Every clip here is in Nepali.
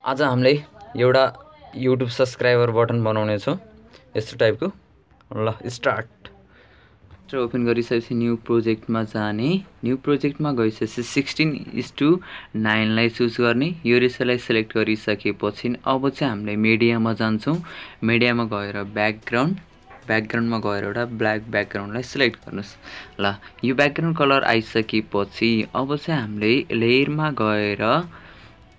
आज हामीले एउटा YouTube सब्स्क्राइबर बटन बनाउने छौं यस्तो टाइपको ल स्टार्ट ओपन गरिसकेपछि न्यू प्रोजेक्टमा जाने न्यू प्रोजेक्टमा गइसकेपछि 16:9 लाई चुज गर्ने यो रेसोलाई सिलेक्ट गरिसकेपछि अब चाहिँ हामीले मिडियामा जान्छौं मिडियामा गएर ब्याकग्राउन्डमा गएर एउटा ब्ल्याक ब्याकग्राउन्डलाई सिलेक्ट गर्नुस् ल यो ब्याकग्राउन्ड कलर आइसकेपछि अब चाहिँ हामीले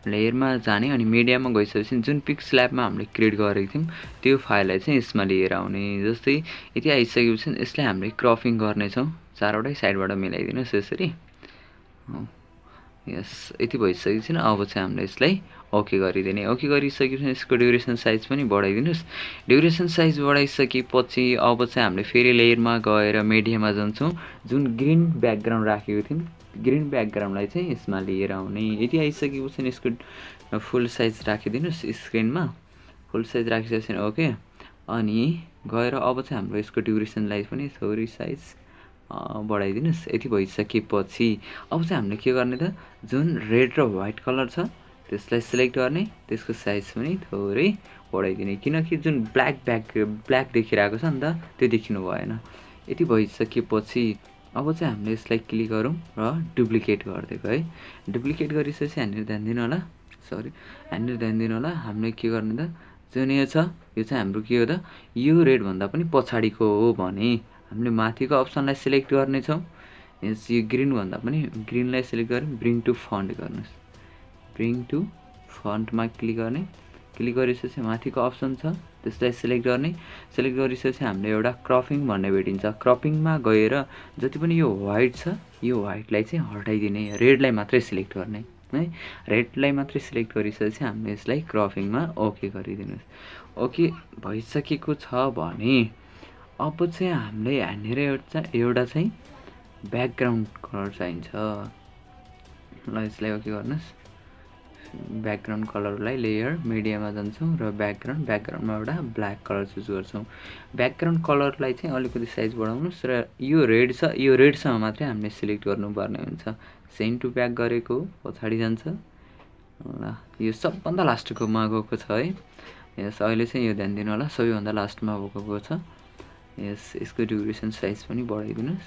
लेयरमा जाने अनि मिडियामा गइसकेपछि जुन पिक्स ल्याबमा हामीले क्रिएट गरेको थियौं त्यो फाइललाई चाहिँ यसमा लिएर आउने जस्तै यति आइसकेपछि यसलाई हामीले क्रपिङ गर्ने छौं चारवटै साइडबाट मिलाइदिनुस् यसरी यस यति भइसकेपछि अब चाहिँ हामीले यसलाई ओके गरिदिने ओके गरिसकेपछि यसको ड्युरेसन साइज पनि बढाइदिनुस् ड्युरेसन साइज बढाइसकेपछि अब चाहिँ हामीले फेरि लेयरमा गएर मिडियामा जान्छौं जुन ग्रीन ब्याकग्राउन्ड राखेको थियौं ग्रीन ब्याकग्राउन्डलाई चाहिँ यसमा लिएर आउने यति आइसकेपछि यसको फुल साइज राखिदिनुस् स्क्रिनमा फुल साइज राखिसकेपछि ओके अनि गएर अब चाहिँ हाम्रो यसको ड्युरेसनलाई पनि थोरै साइज बढाइदिनुस् यति भइसकेपछि अब चाहिँ हामीले के गर्ने त जुन रेड र व्हाइट कलर छ त्यसलाई सिलेक्ट गर्ने त्यसको साइज पनि थोरै बढाइदिने किनकि जुन ब्ल्याक देखिरहेको छ नि त त्यो देखिनु भएन यति भइसकेपछि अब चाहिँ हामीले यसलाई क्लिक गरौँ र डुप्लिकेट गर्दिएको है डुप्लिकेट गरिसकेपछि हामीले ध्यान दिनु होला हामीले के गर्ने त जुन यो छ यो चाहिँ हाम्रो के हो त यो रेड भन्दा पनि पछाडीको हो भने हामीले माथिको अप्सनलाई सिलेक्ट गर्ने छौं यस यो ग्रीन भन्दा पनि ग्रीनलाई सिलेक्ट गरे ब्रिङ टु फन्ट गर्नुस् ब्रिङ टु फन्टमा क्लिक गर्ने क्लिक गरिसकेपछि माथिको अप्सन छ त्यसलाई सिलेक्ट गर्ने सिलेक्ट गरिसकेपछि हामीले एउटा क्रपिङ भन्ने भेटिन्छ क्रपिङमा गएर जति पनि यो व्हाइट छ यो व्हाइटलाई चाहिँ हटाइदिने रेडलाई मात्रै सिलेक्ट गर्ने है रेडलाई मात्रै सिलेक्ट गरिसकेपछि हामीले यसलाई क्रपिङमा ओके गरिदिनुस् ओके भइसकेको छ भने अब चाहिँ हामीले यहाँनिर एउटा चाहिँ ब्याकग्राउन्ड कलर चाहिन्छ ल यसलाई ओके गर्नुस् ब्याकग्राउन्ड कलरलाई लेयर मिडियामा जान्छौं र ब्याकग्राउन्डमा एउटा ब्ल्याक कलर चुज गर्छौं ब्याकग्राउन्ड कलरलाई चाहिँ अलिकति साइज बढाउनुस् र यो रेडसँग मात्रै हामीले सिलेक्ट गर्नुपर्ने हुन्छ सेन्ड टु ब्याक गरेको पछाडी जान्छ ल यो सबभन्दा लास्टकोमा गएको छ है यस अहिले चाहिँ यो ध्यान दिनु होला सबैभन्दा लास्टमा गएको छ यसको ड्युरेसन साइज पनि बढाइदिनुस्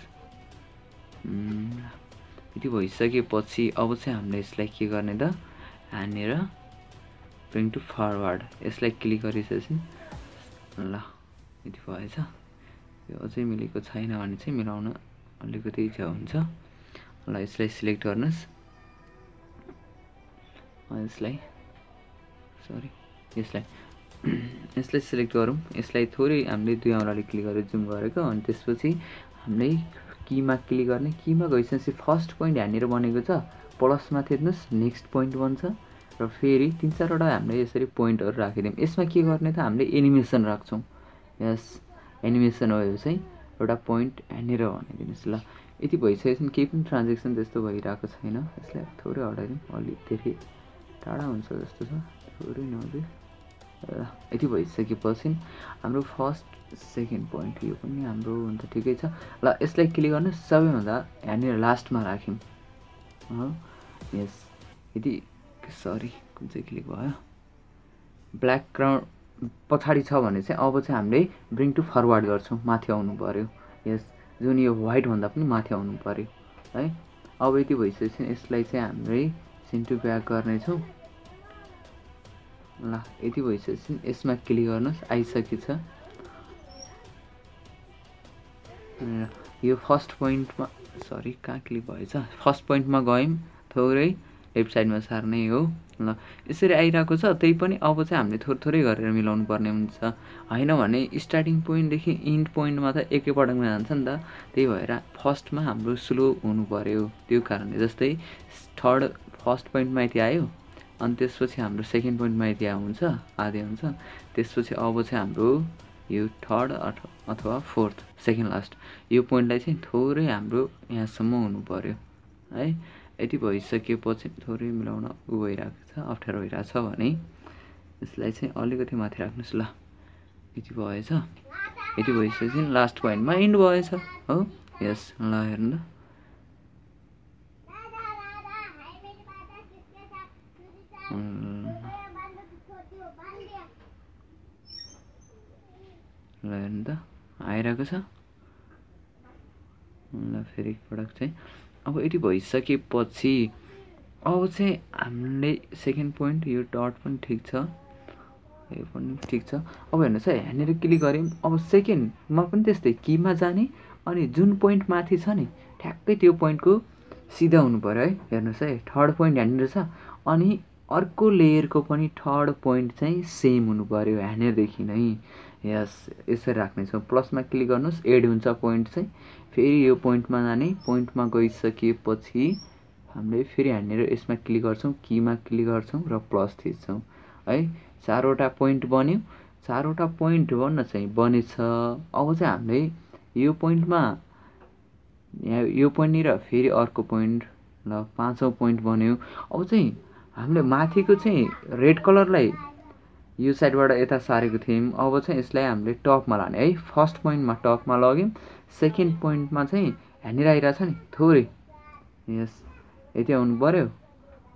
यति भइसकेपछि अब चाहिँ हामीले यसलाई के गर्ने त यहाँनिर ब्रिङ टु फरवर्ड यसलाई क्लिक गरिसकेपछि ल यति भएछ यो अझै मिलेको छैन भने चाहिँ मिलाउन अलिकति इच्छा हुन्छ ल यसलाई सिलेक्ट गर्नुस् यसलाई सिलेक्ट गरौँ यसलाई थोरै हामीले दुई औँलाले क्लिक गरेर जुम गरेको अनि त्यसपछि हामीले कीमा क्लिक गर्ने कीमा गइसकेपछि फर्स्ट पोइन्ट यहाँनिर बनेको छ प्लसमा थिच्नुस् नेक्स्ट पोइन्ट बन्छ र फेरि 3-4 वटा हामीले यसरी पोइन्टहरु राखिदियौं यसमा के गर्ने त हामीले एनिमेसन राख्छौं यस एनिमेसन हो यो चाहिँ एउटा पोइन्ट यहाँनिर भनिदिनुस् ल यति भइसकेपछि केही पनि ट्रान्ज्याक्सन त्यस्तो भइराको छैन यसलाई थोरै हटाइदिउँ अलि धेरै टाढा हुन्छ जस्तो छ थोरै नजिक यति भइसकेपछि हाम्रो फर्स्ट सेकेन्ड पोइन्ट यो पनि हाम्रो हुन्छ ठिकै छ ल यसलाई क्लिक गर्नु सबैभन्दा यहाँनिर लास्टमा राख्यौं यस यदि सरी कुन चाहिँ क्लिक भयो ब्याकग्राउन्ड पछाडी छ भने चाहिँ अब चाहिँ हामीले ब्रिङ टु फरवर्ड गर्छौं माथि आउनु पर्यो यस जुन यो व्हाइट भन्दा पनि माथि आउनु पर्यो है अब यति भइसकेपछि यसलाई चाहिँ हामीले सेन्ड टु ब्याक गर्ने छौं ल यति भइसकेपछि यसमा क्लिक गर्नुस् आइसकेछ यो फर्स्ट पोइन्टमा सरी कहाँ क्लिक भएछ फर्स्ट पोइन्टमा गयौं थोरै लेफ्ट साइडमा सार्ने हो ल यसरी आइराको छ त्यही पनि अब चाहिँ हामीले थोरै गरेर मिलाउनु पर्ने हुन्छ हैन भने स्टार्टिङ पोइन्ट देखि एन्ड पोइन्टमा त एकैपटकमा जान्छ नि त त्यही भएर फर्स्टमा हाम्रो स्लो हुनु पर्यो त्यो कारणले जस्तै फर्स्ट पोइन्टमा यति आयो अनि त्यसपछि हाम्रो सेकेन्ड पोइन्टमा यति हुन्छ आधे हुन्छ त्यसपछि अब चाहिँ हाम्रो यो थर्ड अथवा फोर्थ सेकेन्ड लास्ट यो पोइन्टलाई चाहिँ थोरै हाम्रो यहाँसम्म हुनु पर्यो है यति भइसकेपछि थोरै मिलाउन भइरहेको छ अप्ठ्यारो भइरहेछ भने यसलाई चाहिँ अलिकति माथि राख्नुस् ल यति भएछ यति भइसकेपछि लास्ट पोइन्टमा एन्ड भएछ हो यस ल हेर्नु ल हेर्नु त आइरहेको छ। ल फेरि एकपटक चाहिँ अब यति भइसकेपछि अब चाहिँ हामीले सेकेन्ड पोइन्ट यो डट पनि ठिक छ, यो पनि ठिक छ। अब हेर्नुहोस् है, यहाँनिर क्लिक गऱ्यौँ। अब सेकेन्डमा पनि त्यस्तै कीमा जाने अनि जुन पोइन्ट माथि छ नि ठ्याक्कै त्यो पोइन्टको सिधा हुनु पऱ्यो है। हेर्नुहोस् है, थर्ड पोइन्ट यहाँनिर छ अनि अर्को लेयरको पनि थर्ड पोइन्ट चाहिँ सेम हुनु पऱ्यो यहाँनिरदेखि नै। यस, यसरी राख्नेछौँ। प्लसमा क्लिक गर्नुहोस्, एड हुन्छ पोइन्ट चाहिँ। फेरि यो पोइन्टमा जाने, पोइन्टमा गइसकेपछि हामीले फेरि यहाँनिर यसमा क्लिक गर्छौँ, कीमा क्लिक गर्छौँ र प्लस थिच्छौँ है। 4वटा पोइन्ट बन्यो। 4वटा पोइन्ट बन्न चाहिँ बनेछ। अब चाहिँ हामीले यो पोइन्टमा यहाँ यो पोइन्टनिर फेरि अर्को पोइन्ट, ल 5औँ पोइन्ट बन्यो। अब चाहिँ हामीले माथिको चाहिँ रेड कलरलाई यो साइडबाट यता सारेको थियौँ। अब चाहिँ यसलाई हामीले टपमा लाने है। फर्स्ट पोइन्टमा टपमा लग्यौँ, सेकेन्ड पोइन्टमा चाहिँ यहाँनिर आइरहेछ नि थोरै, यस यति आउनु पऱ्यो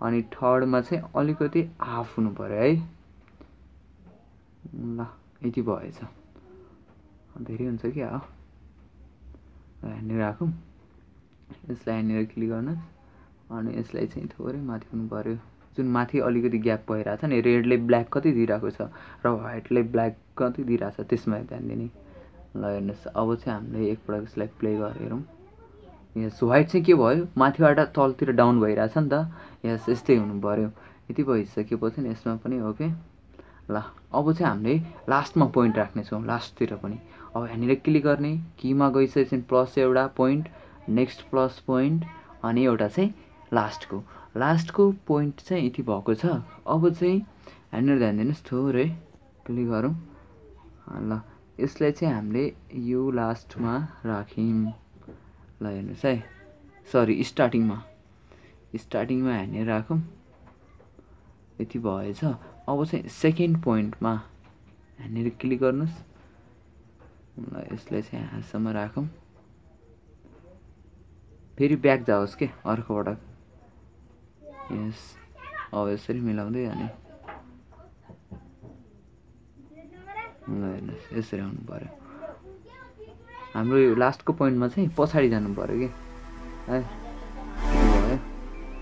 अनि थर्डमा चाहिँ अलिकति हाफ हुनु पऱ्यो है। ल यति भएछ, धेरै हुन्छ कि हो। यहाँनिर राखौँ, यसलाई यहाँनिर क्लिक गर्नुहोस् अनि यसलाई चाहिँ थोरै माथि हुनु पऱ्यो। जुन माथि अलिकति ग्याप भइरहेछ नि, रेडले ब्ल्याक कति दिइरहेको छ र व्हाइटले ब्ल्याक कति दिइरहेछ त्यसमा ध्यान दिने। ल हेर्नुहोस्, अब चाहिँ हामीले एकपल्ट यसलाई प्ले गरेर हेरौँ। यस, व्हाइट चाहिँ के भयो, माथिबाट तलतिर डाउन भइरहेछ नि त। यस, यस्तै हुनु पऱ्यो। यति भइसकेपछि नि यसमा पनि ओके। ल अब चाहिँ हामीले लास्टमा पोइन्ट राख्नेछौँ, लास्टतिर पनि। अब यहाँनिर क्लिक गर्ने, कीमा गइसकेपछि प्लस एउटा पोइन्ट, नेक्स्ट प्लस पोइन्ट अनि एउटा चाहिँ लास्टको पोइन्ट चाहिँ यति भएको छ। अब चाहिँ यहाँनिर ध्यान दिनुहोस्, थोरै क्लिक गरौँ। ल यसलाई चाहिँ हामीले यो लास्टमा राख्यौँ। ल हेर्नुहोस् है, सरी स्टार्टिङमा यहाँनिर राखौँ, यति भएछ। अब चाहिँ सेकेन्ड पोइन्टमा यहाँनिर क्लिक गर्नुहोस्। ल यसलाई चाहिँ यहाँसम्म राखौँ, फेरि ब्याक जाओस् के अर्कोबाट। यस, अब यसरी मिलाउँदै जाने। ल हेर्नुहोस्, यसरी आउनु पऱ्यो। हाम्रो यो लास्टको पोइन्टमा चाहिँ पछाडि जानु पऱ्यो कि है। भयो,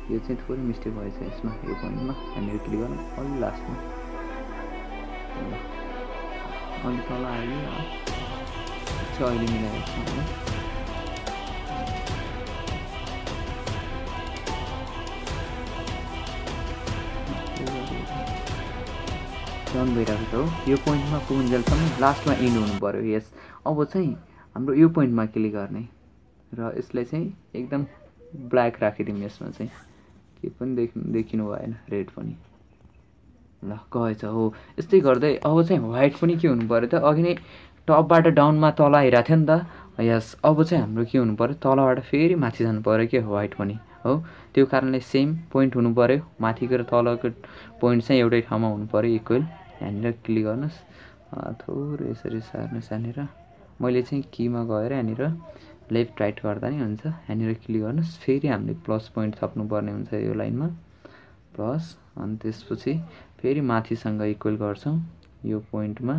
यो चाहिँ थोरै मिस्टेक भएछ यसमा। यो पोइन्टमा यहाँनिर क्लिक गरौँ, अलि लास्टमा अलि तल आयो चाहिँ अहिले मिलाएको छ होइन। डाउन भइरहेको छ हो। यो पोइन्टमा पुगुन्जेलसम्म लास्टमा एन्ड हुनु पऱ्यो। यस, अब चाहिँ हाम्रो यो पोइन्टमा क्लिक गर्ने र यसलाई चाहिँ एकदम ब्ल्याक राखिदिउँ। यसमा चाहिँ के पनि देखिनु भएन, रेड पनि। ल गएछ हो। यस्तै गर्दै अब चाहिँ व्हाइट पनि के हुनु पऱ्यो त, अघि नै टपबाट डाउनमा तल आइरहेको थियो नि त। यस, अब चाहिँ हाम्रो के हुनु पऱ्यो, तलबाट फेरि माथि जानु पऱ्यो कि व्हाइट पनि हो। त्यो कारणले सेम पोइन्ट हुनु पऱ्यो, माथिको र तलको पोइन्ट चाहिँ एउटै ठाउँमा हुनु पऱ्यो, इक्वल। यहाँनिर क्लिक गर्नुहोस्, थोरै यसरी सार्नुहोस्। यहाँनिर मैले चाहिँ कीमा गएर यहाँनिर लेफ्ट राइट गर्दा नि हुन्छ। यहाँनिर क्लिक गर्नुहोस्, फेरि हामीले प्लस पोइन्ट थप्नुपर्ने हुन्छ यो लाइनमा, प्लस। अनि त्यसपछि फेरि माथिसँग इक्वल गर्छौँ यो पोइन्टमा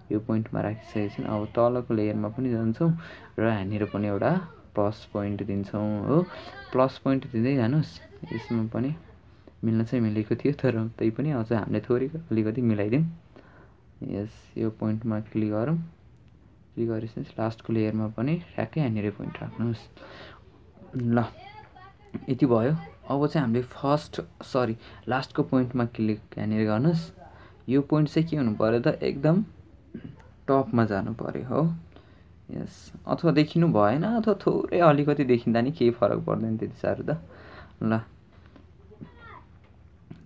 राखिसकेपछि अब तलको लेयरमा पनि जान्छौँ र यहाँनिर पनि एउटा प्लस पोइन्ट दिन्छौँ हो। प्लस पोइन्ट दिँदै जानुहोस्। यसमा पनि मिल्न चाहिँ मिलेको थियो, तर त्यही पनि अझ हामीले थोरै अलिकति मिलाइदिउँ। यस, यो पोइन्टमा क्लिक गरौँ। क्लिक गरेपछि लास्टको लेयरमा पनि ठ्याक्कै यहाँनिर पोइन्ट राख्नुहोस्। ल यति भयो। अब चाहिँ हामीले लास्टको पोइन्टमा क्लिक यहाँनिर गर्नुहोस्। यो पोइन्ट चाहिँ के हुनु पऱ्यो त, एकदम टपमा जानु पऱ्यो हो। यस, अथवा देखिनु भएन अथवा थोरै अलिकति देखिँदा नि केही फरक पर्दैन त्यति साह्रो त। ल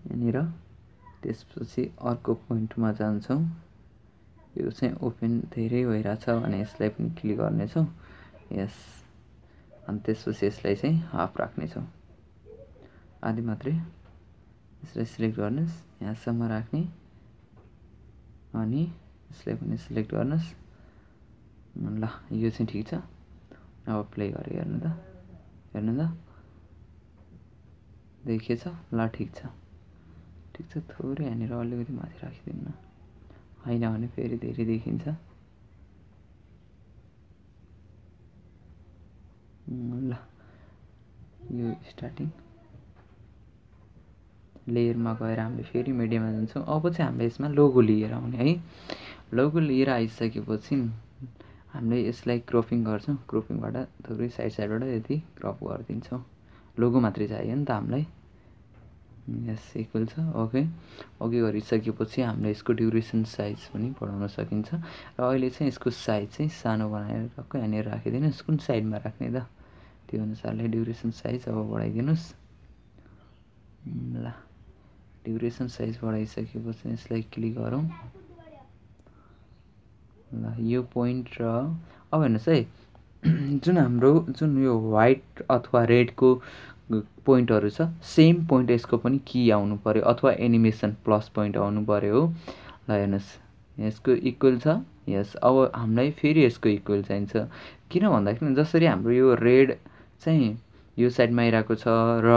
यहाँनिर त्यसपछि अर्को पोइन्टमा जान्छौँ। यो चाहिँ ओपन धेरै भइरहेछ भने यसलाई पनि क्लिक गर्नेछौँ। यस, अनि त्यसपछि यसलाई चाहिँ हाफ राख्नेछौँ, आधी मात्रै। यसलाई सिलेक्ट गर्नुहोस्, यहाँसम्म राख्ने अनि यसलाई पनि सिलेक्ट गर्नुहोस्। ल यो चाहिँ ठिक छ। अब प्ले गरेर हेर्नु त देखिएछ। ल ठिक छ, थोरै यहाँनिर अलिकति माथि राखिदिनु न, होइन भने फेरि धेरै देखिन्छ। ल यो स्टार्टिङ लेयरमा गएर हामीले फेरि मिडियममा जान्छौँ। अब चाहिँ हामीले यसमा लोगो लिएर आउने है। लोगो लिएर आइसकेपछि हामीले यसलाई क्रपिङ गर्छौँ। क्रपिङबाट थोरै साइडबाट यति क्रप गरिदिन्छौँ। लोगो मात्रै चाहियो नि त हामीलाई। यस इक्वल छ। ओके गरिसकेपछि हामीले यसको ड्युरेसन साइज पनि बढाउन सकिन्छ। र अहिले चाहिँ यसको साइज चाहिँ सानो बनाएर टक्कै यहाँनिर राखिदिनुहोस्। कुन साइडमा राख्ने त त्यो अनुसारले ड्युरेसन साइज अब बढाइदिनुहोस्। ल ड्युरेसन साइज बढाइसकेपछि यसलाई क्लिक गरौँ। ल यो पोइन्ट र अब हेर्नुहोस् है, जुन यो व्हाइट अथवा रेडको पोइन्टहरू छ सेम पोइन्ट यसको पनि की आउनु पर्यो अथवा एनिमेसन प्लस पोइन्ट आउनु पर्यो हो। ल हेर्नुहोस् यसको इक्वल छ। यस अब हामीलाई फेरि यसको इक्वल चाहिन्छ। किन भन्दाखेरि जसरी हाम्रो यो रेड चाहिँ यो साइडमा आइरहेको छ र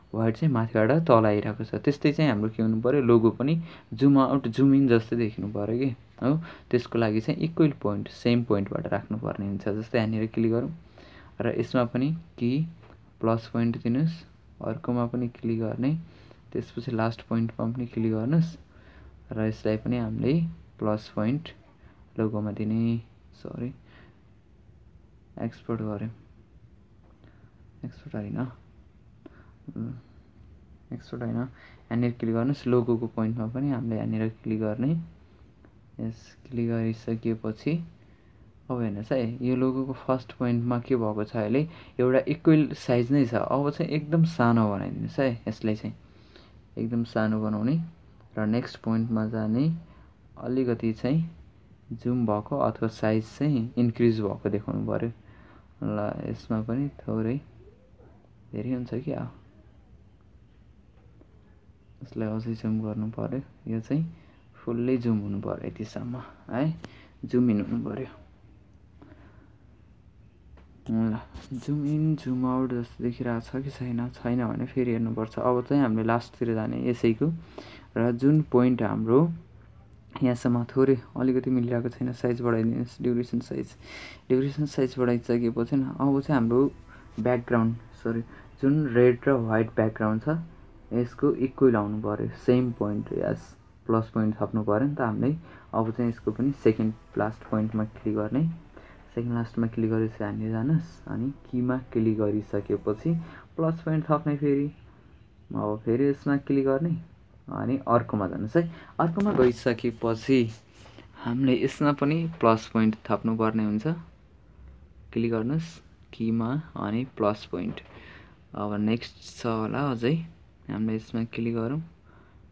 व्हाइट चाहिँ माथिबाट तल आइरहेको छ, त्यस्तै चाहिँ हाम्रो के हुनु पर्यो, लोगो पनि जुम आउट जुम इन जस्तै देख्नु पर्यो कि हो। त्यसको लागि चाहिँ इक्वल पोइन्ट सेम पोइन्टबाट राख्नुपर्ने हुन्छ। जस्तै यहाँनिर क्लिक गरौँ र यसमा पनि कि प्लस पोइन्ट दिनुहोस्, अर्कोमा पनि क्लिक गर्ने, त्यसपछि लास्ट पोइन्टमा पनि क्लिक गर्नुहोस् र यसलाई पनि हामीले प्लस पोइन्ट लोगोमा दिने। सरी एक्सपोर्ट गऱ्यौँ, एक्सपोर्ट होइन यहाँनिर क्लिक गर्नुहोस्। लोगोको पोइन्टमा पनि हामीले यहाँनिर क्लिक गर्ने। यस क्लिक गरिसकेपछि अब हेर्नुहोस् है, यो लोगोको फर्स्ट पोइन्टमा के भएको छ, अहिले एउटा इक्वल साइज नै छ। अब चाहिँ एकदम सानो बनाइदिनुहोस् है, यसलाई चाहिँ एकदम सानो बनाउने र नेक्स्ट पोइन्टमा जाने, अलिकति चाहिँ जुम भएको अथवा साइज चाहिँ इन्क्रिज भएको देखाउनु पर्यो। ल यसमा पनि थोरै धेरै हुन्छ कि यसलाई अझै जुम गर्नु पर्यो। यो चाहिँ फुल्ली जुम हुनु पर्यो यतिसम्म है, जुम इन हुनु पर्यो। ल जुम इन जुम आउट जस्तो देखिरहेको छ कि छैन भने फेरि हेर्नुपर्छ। अब चाहिँ हामीले लास्टतिर जाने यसैको, र जुन पोइन्ट हाम्रो यहाँसम्म थोरै अलिकति मिलिरहेको छैन, साइज बढाइदिनुहोस्। ड्युरेसन साइज बढाइसकेपछि अब चाहिँ हाम्रो ब्याकग्राउन्ड जुन रेड र व्हाइट ब्याकग्राउन्ड छ यसको इक्वल आउनु पर्यो, सेम पोइन्ट। यस प्लस पोइन्ट थप्नु पर्यो नि त हामीले। अब चाहिँ यसको पनि सेकेन्ड लास्ट पोइन्टमा क्लिक गर्ने, सेकेन्ड लास्टमा क्लिक गरेपछि हामी जानुहोस् अनि कीमा क्लिक गरिसकेपछि प्लस पोइन्ट थप्ने फेरि। अब फेरि यसमा क्लिक गर्ने अनि अर्कोमा जानुहोस् है। अर्कोमा गइसकेपछि हामीले यसमा पनि प्लस पोइन्ट थप्नुपर्ने हुन्छ। क्लिक गर्नुहोस् कीमा अनि प्लस पोइन्ट। अब नेक्स्ट छ होला अझै, हामीले यसमा क्लिक गरौँ,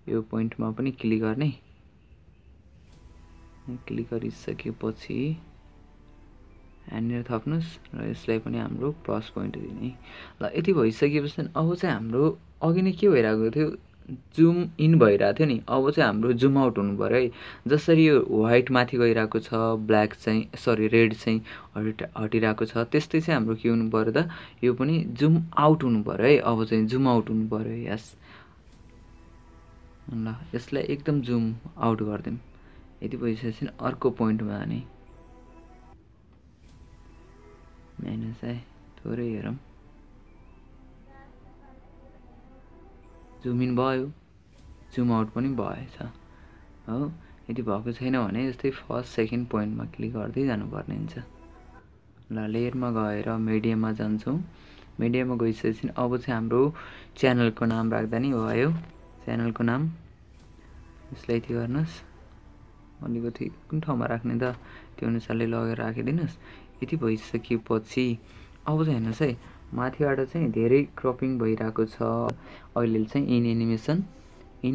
यो पोइन्टमा पनि क्लिक गर्ने। क्लिक गरिसकेपछि यहाँनिर थप्नुहोस् र यसलाई पनि हाम्रो प्लस पोइन्ट दिने। ल यति भइसकेपछि अब चाहिँ हाम्रो अघि नै के भइरहेको थियो, जुम इन भइरहेको थियो नि, अब चाहिँ हाम्रो जुम आउट हुनु पर्यो है। जसरी यो व्हाइट माथि गइरहेको छ, ब्ल्याक चाहिँ रेड चाहिँ हटिरहेको छ, त्यस्तै चाहिँ हाम्रो के हुनु पर्यो त, यो पनि जुम आउट हुनु पर्यो है। अब चाहिँ जुम आउट हुनु पर्यो। यस ल यसलाई एकदम जुम आउट गरिदिउँ। यति भइसकेपछि अर्को पोइन्टमा जाने, माइनस है थोरै हेरौँ, जुम इन भयो, जुम आउट पनि भएछ हो। यदि भएको छैन भने जस्तै फर्स्ट सेकेन्ड पोइन्टमा क्लिक गर्दै जानुपर्ने हुन्छ। ल लेयरमा गएर मिडियममा जान्छौँ। मिडियममा गइसकेपछि अब चाहिँ हाम्रो च्यानलको नाम राख्दा नि भयो। च्यानलको नाम यसलाई यति गर्नुहोस्, अलिकति कुन ठाउँमा राख्ने त त्यो अनुसारले लगेर राखिदिनुहोस्। यति भइसकेपछि अब चाहिँ हेर्नुहोस् है, माथिबाट चाहिँ धेरै क्रपिङ भइरहेको छ। अहिले चाहिँ इन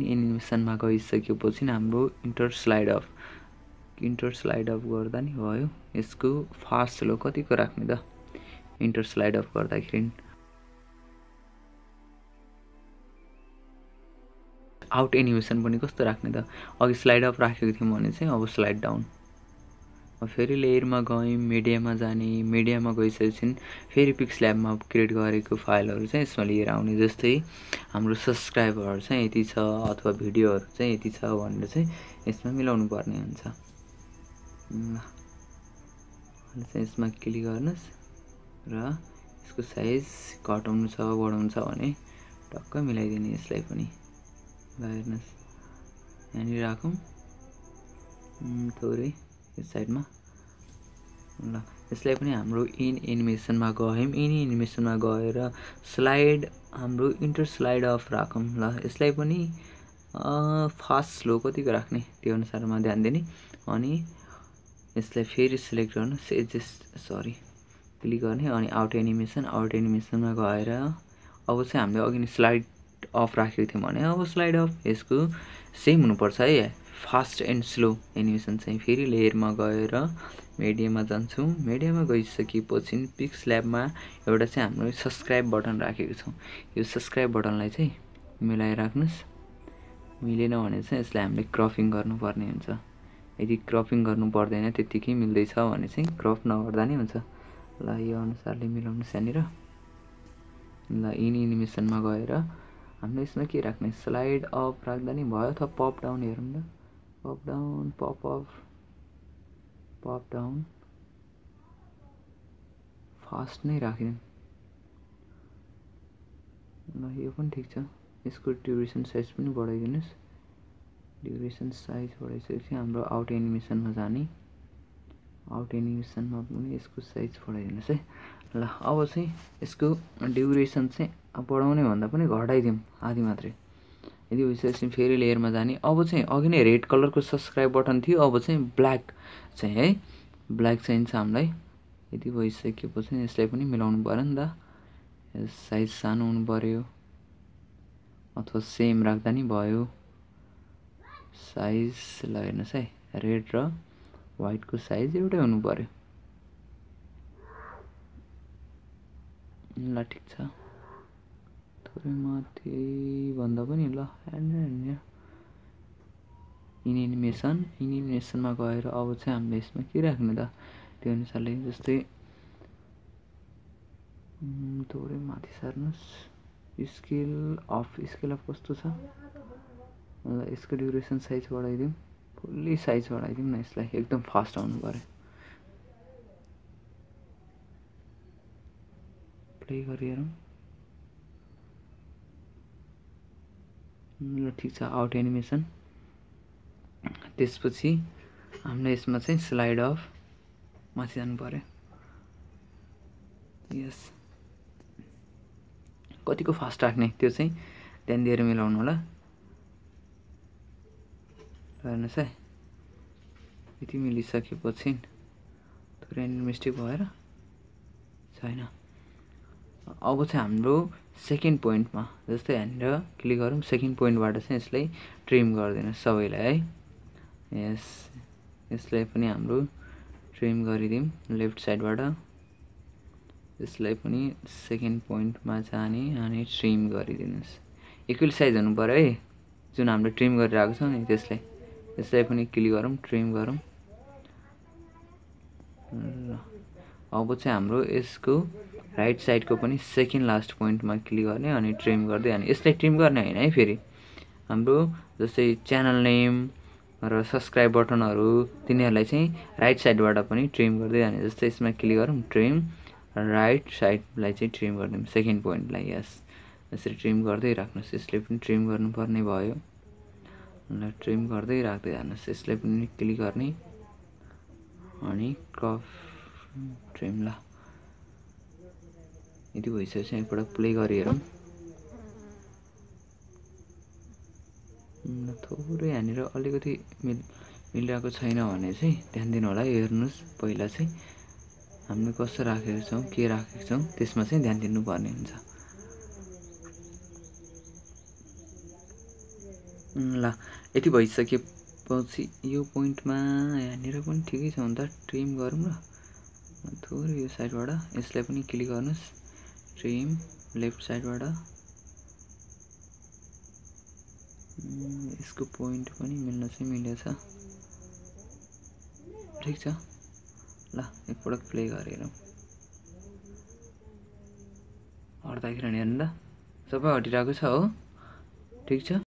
एनिमेसनमा गइसकेपछि हाम्रो इन्टर स्लाइड अफ गर्दा नि भयो। यसको फास्ट स्लो कतिको राख्ने त, इन्टर स्लाइड अफ गर्दाखेरि आउट एनिमेसन पनि कस्तो राख्ने त, अघि स्लाइड अप राखेको थियौँ भने चाहिँ अब स्लाइड डाउन। फेरि लेयरमा गयौँ, मिडियामा जाने, मिडियामा गइसकेपछि फेरि पिक्स ल्याबमा क्रिएट गरेको फाइलहरू चाहिँ यसमा लिएर आउने। जस्तै हाम्रो सब्सक्राइबरहरू चाहिँ यति छ अथवा भिडियोहरू चाहिँ यति छ भनेर चाहिँ यसमा मिलाउनु पर्ने हुन्छ। ल चाहिँ यसमा क्लिक गर्नुहोस् र यसको साइज घटाउनु छ बढाउनु छ भने टक्क मिलाइदिने यसलाई पनि। ल हेर्नुहोस् यहाँनिर राखौँ थोरै यस साइडमा। ल यसलाई पनि हाम्रो इन एनिमेसनमा गयौँ। इन एनिमेसनमा गएर स्लाइड हाम्रो इन्टर स्लाइड अफ राखौँ। ल यसलाई पनि फास्ट स्लो कतिको राख्ने त्यो अनुसारमा ध्यान दिने। अनि यसलाई फेरि सिलेक्ट गर्नुहोस् एडजस्ट क्लिक गर्ने अनि आउट एनिमेसनमा गएर अब चाहिँ हामीले अघि नै स्लाइड अफ राखेको थियौँ भने अब स्लाइड अफ यसको सेम हुनुपर्छ है। फास्ट एन्ड स्लो एनिमेसन चाहिँ फेरि लेयरमा गएर मिडियामा जान्छौँ। मिडियामा गइसकेपछि पिक्स ल्याबमा एउटा चाहिँ हाम्रो सब्सक्राइब बटन राखेको छौँ। यो सब्सक्राइब बटनलाई चाहिँ मिलाइराख्नुहोस्। मिलेन भने चाहिँ यसलाई हामीले क्रपिङ गर्नुपर्ने हुन्छ। यदि क्रपिङ गर्नु पर्दैन त्यतिकै मिल्दैछ भने चाहिँ क्रप नगर्दा नै हुन्छ। ल यो अनुसारले मिलाउनुहोस् यहाँनिर। ल इन एनिमेसनमा गएर हामीले यसमा के राख्ने स्लाइड अप राख्दा नि भयो अथवा पप डाउन हेरौँ न। Pop down pop up pop down fast नै राखिदिउँ। ल यो पनि ठिक छ। यसको ड्युरेसन साइज पनि बढाइदिनुहोस्। ड्युरेसन साइज बढाइसकेपछि हाम्रो आउट एनिमेसनमा जाने। आउट एनिमेसनमा पनि यसको साइज बढाइदिनुहोस् है। ल अब चाहिँ यसको ड्युरेसन चाहिँ बढाउने भन्दा पनि घटाइदिउँ आधी मात्रै। यदि भइसकेपछि फेरि लेयरमा जाने। अब चाहिँ अघि नै रेड कलरको सब्सक्राइब बटन थियो अब चाहिँ ब्ल्याक चाहिँ है ब्ल्याक चाहिन्छ हामीलाई। यदि भइसकेपछि यसलाई पनि मिलाउनु पऱ्यो नि त। साइज सानो हुनु पऱ्यो अथवा सेम राख्दा नि भयो साइज। ल हेर्नुहोस् है रेड र व्हाइटको साइज एउटै हुनु पऱ्यो। ल ठिक छ थोरै माथि भन्दा पनि ल इन एनिमेसनमा गएर अब चाहिँ हामीले यसमा के राख्ने त त्यो अनुसारले जस्तै थोरै माथि सार्नुहोस्। स्केल अफ कस्तो छ। यसको ड्युरेसन साइज बढाइदिउँ। फुल्ली साइज बढाइदिउँ न यसलाई एकदम फास्ट आउनु पऱ्यो। प्ले गरी हेरौँ। ल ठिक छ आउट एनिमेसन। त्यसपछि हामीले यसमा चाहिँ स्लाइड अफ माथि जानु पऱ्यो। यस कतिको फास्ट राख्ने त्यो चाहिँ ध्यान दिएर मिलाउनु होला। हेर्नुहोस् है यति मिलिसकेपछि थोरै मिस्टेक भएर छैन। अब चाहिँ हाम्रो सेकेन्ड पोइन्टमा जस्तै यहाँनिर क्लिक गरौँ। सेकेन्ड पोइन्टबाट चाहिँ यसलाई ट्रिम गरिदिनु सबैलाई है। यस यसलाई पनि हाम्रो ट्रिम गरिदिउँ लेफ्ट साइडबाट। यसलाई पनि सेकेन्ड पोइन्टमा जाने अनि ट्रिम गरिदिनुहोस्। इक्वल साइज हुनु पऱ्यो है जुन हामीले ट्रिम गरिरहेको छौँ नि त्यसलाई। यसलाई पनि क्लिक गरौँ ट्रिम गरौँ। ल अब चाहिँ हाम्रो यसको राइट साइडको पनि सेकेन्ड लास्ट पोइन्टमा क्लिक गर्ने अनि ट्रिम गर्दै अनि यसलाई ट्रिम गर्ने होइन है फेरि हाम्रो जस्तै च्यानल नेम र सब्सक्राइब बटनहरू तिनीहरूलाई चाहिँ राइट साइडबाट पनि ट्रिम गर्दै जाने। जस्तै यसमा क्लिक गरौँ ट्रिम राइट साइडलाई चाहिँ ट्रिम गरिदिउँ सेकेन्ड पोइन्टलाई। यस यसरी ट्रिम गर्दै राख्नुहोस्। यसले पनि ट्रिम गर्नुपर्ने भयो। ल ट्रिम गर्दै राख्दै जानुहोस्। यसलाई पनि क्लिक गर्ने अनि क्रप ट्रिम। ल यति भइसकेपछि एकपल्ट प्ले गरी हेरौँ। थोरै यहाँनिर अलिकति मिलिरहेको छैन भने चाहिँ ध्यान दिनु होला। हेर्नुहोस् पहिला चाहिँ हामीले कस्तो राखेको छौँ के राखेको छौँ त्यसमा चाहिँ ध्यान दिनुपर्ने हुन्छ। ल यति भइसकेपछि यो पोइन्टमा यहाँनिर पनि ठिकै छ भने त ट्रिम गरौँ र थोरै यो साइडबाट यसलाई पनि क्लिक गर्नुहोस् ट्रिम लेफ्ट साइडबाट। यसको पोइन्ट पनि मिल्न चाहिँ मिलेछ ठिक छ। ल एकपल्ट प्ले गरेर हट्दाखेरि हेर्नु त सबै हटिरहेको छ हो ठिक छ।